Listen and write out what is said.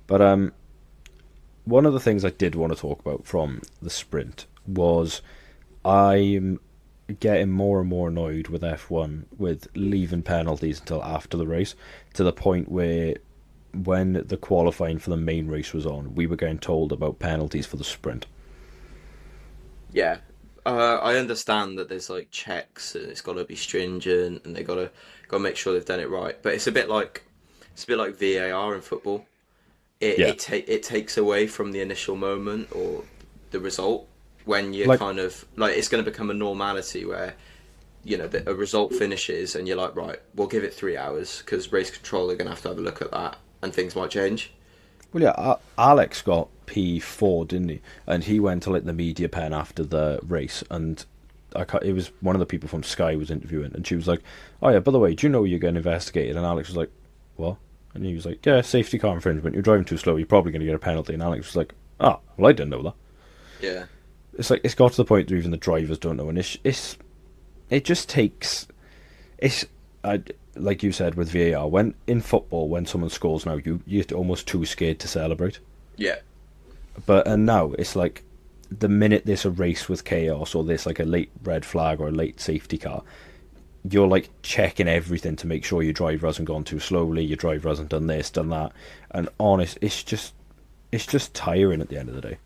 But one of the things I did want to talk about from the sprint was I'm getting more and more annoyed with F1 with leaving penalties until after the race, to the point where when the qualifying for the main race was on, we were getting told about penalties for the sprint. Yeah. I understand that there's like checks and it's got to be stringent and they got to make sure they've done it right. But it's a bit like VAR in football. Yeah, It takes away from the initial moment or the result when you're like kind of like it's going to become a normality where a result finishes and you're like, right, we'll give it 3 hours because race control are going to have a look at that and things might change. well, yeah, Alex got P4, didn't he? And he went to like the media pen after the race, and it was one of the people from Sky was interviewing, and she was like, "Oh yeah, by the way, do you know you're getting investigated?" And Alex was like, "What?" And he was like, "Yeah, safety car infringement. You're driving too slow. You're probably going to get a penalty." And Alex was like, "Ah, well, I didn't know that." Yeah, It's like it's got to the point where even the drivers don't know, and it just takes it's I, like you said with VAR. When in football, when someone scores now, you're almost too scared to celebrate. yeah, But and now it's like the minute there's a race with chaos or there's like a late red flag or a late safety car, you're like checking everything to make sure your driver hasn't gone too slowly, your driver hasn't done this, done that. And honest, it's just tiring at the end of the day.